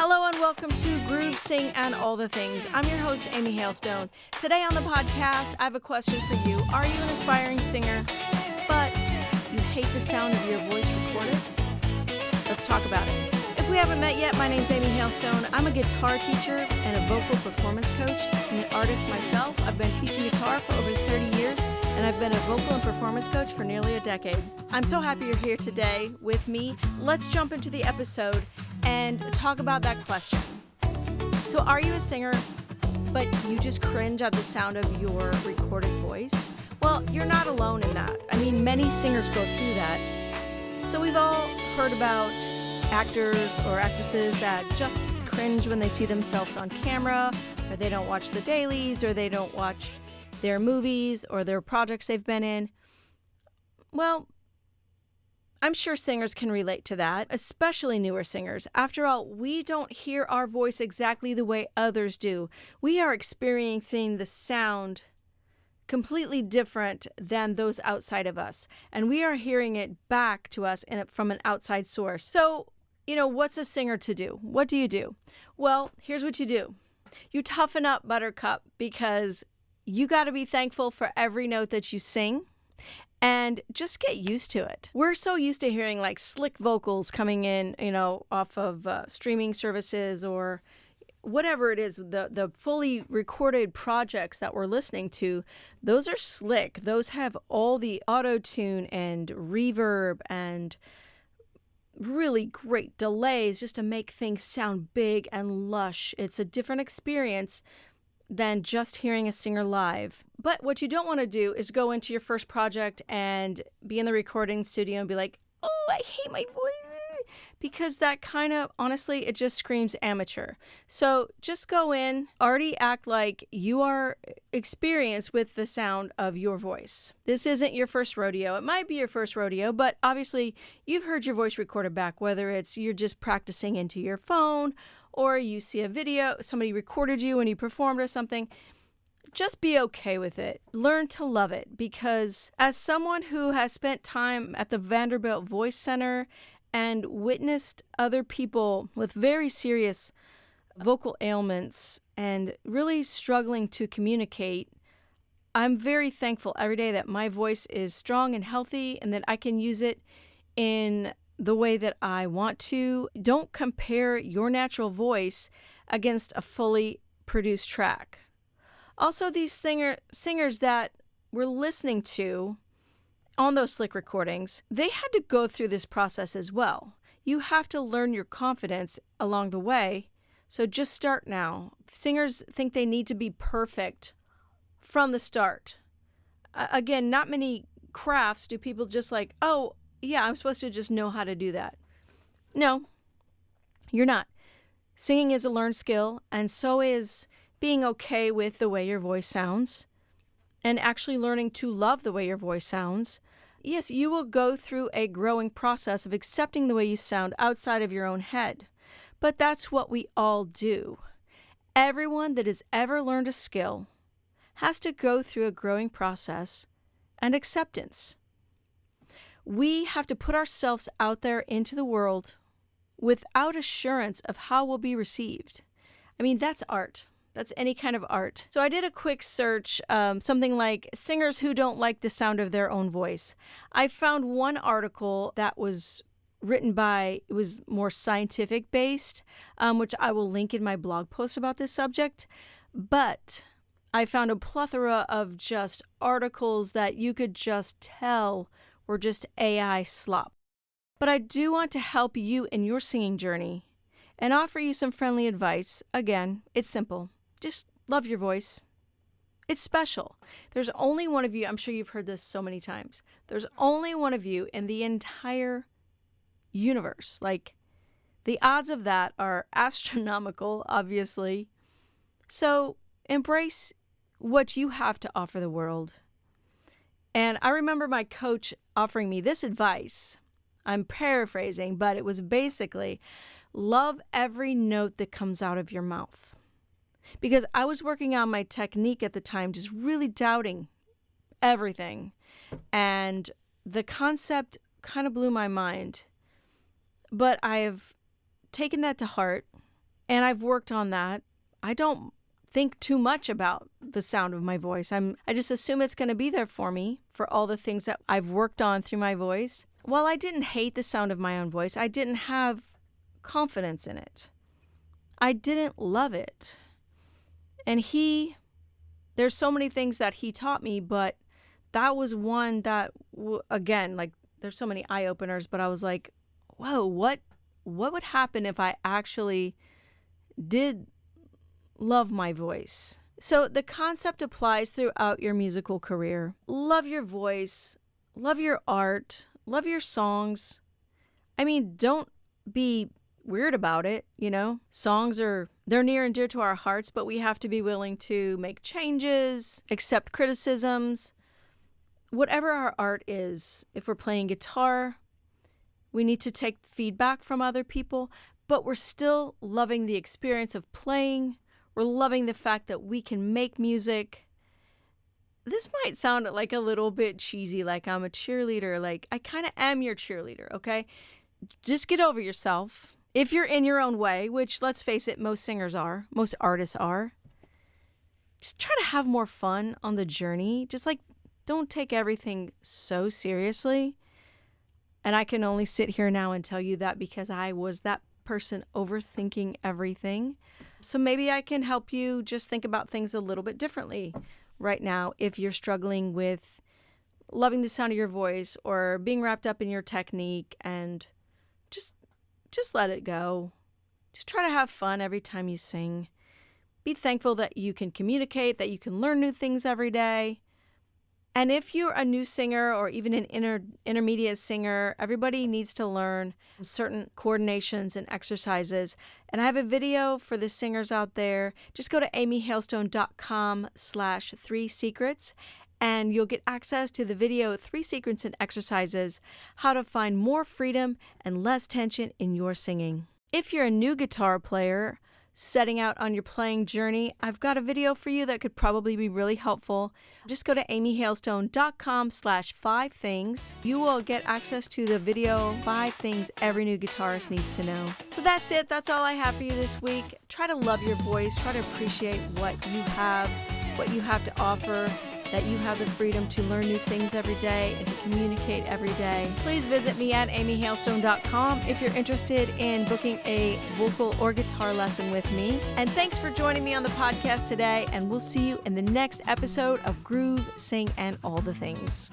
Hello and welcome to Groove, Sing, and All the Things. I'm your host, Amy Hailstone. Today on the podcast, I have a question for you. Are you an aspiring singer, but you hate the sound of your voice recorded? Let's talk about it. If we haven't met yet, my name's Amy Hailstone. I'm a guitar teacher and a vocal performance coach. I'm an artist myself. I've been teaching guitar for over 30 years, and I've been a vocal and performance coach for nearly a decade. I'm so happy you're here today with me. Let's jump into the episode and talk about that question. So are you a singer, but you just cringe at the sound of your recorded voice? Well, you're not alone in that. I mean, many singers go through that. So we've all heard about actors or actresses that just cringe when they see themselves on camera, or they don't watch the dailies, or they don't watch their movies or their projects they've been in. Well, I'm sure singers can relate to that, especially newer singers. After all, we don't hear our voice exactly the way others do. We are experiencing the sound completely different than those outside of us, and we are hearing it back to us from an outside source. So, what's a singer to do? What do you do? Well, here's what you do. You toughen up, Buttercup, because you got to be thankful for every note that you sing. And just get used to it. We're so used to hearing like slick vocals coming in, off of streaming services or whatever it is, the fully recorded projects that we're listening to. Those are slick. Those have all the auto-tune and reverb and really great delays just to make things sound big and lush. It's a different experience than just hearing a singer live. But what you don't want to do is go into your first project and be in the recording studio and be like, oh, I hate my voice. Because that kind of, honestly, it just screams amateur. So just go in, already act like you are experienced with the sound of your voice. This isn't your first rodeo. It might be your first rodeo, but obviously you've heard your voice recorded back, whether it's you're just practicing into your phone or you see a video, somebody recorded you and you performed or something. Just be okay with it. Learn to love it, because as someone who has spent time at the Vanderbilt Voice Center and witnessed other people with very serious vocal ailments and really struggling to communicate, I'm very thankful every day that my voice is strong and healthy and that I can use it in the way that I want to. Don't compare your natural voice against a fully produced track. Also, these singers that we're listening to on those slick recordings, they had to go through this process as well. You have to learn your confidence along the way, so just start now. Singers think they need to be perfect from the start. Again, not many crafts do people just like, oh, yeah, I'm supposed to just know how to do that. No, you're not. Singing is a learned skill, and so is being okay with the way your voice sounds and actually learning to love the way your voice sounds. Yes, you will go through a growing process of accepting the way you sound outside of your own head, but that's what we all do. Everyone that has ever learned a skill has to go through a growing process and acceptance. We have to put ourselves out there into the world without assurance of how we'll be received. I mean, that's art. That's any kind of art. So I did a quick search, something like singers who don't like the sound of their own voice. I found one article that was written by, it was more scientific based, which I will link in my blog post about this subject. But I found a plethora of just articles that you could just tell were just AI slop. But I do want to help you in your singing journey and offer you some friendly advice. Again, it's simple. Just love your voice. It's special. There's only one of you. I'm sure you've heard this so many times. There's only one of you in the entire universe. Like, the odds of that are astronomical, obviously. So embrace what you have to offer the world. And I remember my coach offering me this advice. I'm paraphrasing, but it was basically, love every note that comes out of your mouth. Because I was working on my technique at the time, just really doubting everything. And the concept kind of blew my mind. But I have taken that to heart, And I've worked on that. I don't think too much about the sound of my voice. I just assume it's going to be there for me for all the things that I've worked on through my voice. While I didn't hate the sound of my own voice, I didn't have confidence in it. I didn't love it. And there's so many things that he taught me, but that was one that, again, like there's so many eye openers, but I was like, whoa, what would happen if I actually did love my voice? So the concept applies throughout your musical career. Love your voice, love your art, love your songs. I mean, don't be weird about it, you know? Songs they're near and dear to our hearts, but we have to be willing to make changes, accept criticisms. Whatever our art is, if we're playing guitar, we need to take feedback from other people, but we're still loving the experience of playing. We're loving the fact that we can make music. This might sound like a little bit cheesy, like I'm a cheerleader. Like I kind of am your cheerleader, okay? Just get over yourself. If you're in your own way, which let's face it, most singers are, most artists are, just try to have more fun on the journey. Just like don't take everything so seriously. And I can only sit here now and tell you that because I was that person overthinking everything. So maybe I can help you just think about things a little bit differently right now if you're struggling with loving the sound of your voice or being wrapped up in your technique, and just let it go. Just try to have fun every time you sing. Be thankful that you can communicate, that you can learn new things every day. And if you're a new singer or even an intermediate singer, everybody needs to learn certain coordinations and exercises. And I have a video for the singers out there. Just go to amyhailstone.com/3secrets and you'll get access to the video 3 secrets and exercises, how to find more freedom and less tension in your singing. If you're a new guitar player setting out on your playing journey, I've got a video for you that could probably be really helpful. Just go to amyhailstone.com/5things. You will get access to the video 5 things every new guitarist needs to know. So that's it. That's all I have for you this week. Try to love your voice. Try to appreciate what you have to offer, that you have the freedom to learn new things every day and to communicate every day. Please visit me at amyhailstone.com if you're interested in booking a vocal or guitar lesson with me. And thanks for joining me on the podcast today, and we'll see you in the next episode of Groove, Sing, and All the Things.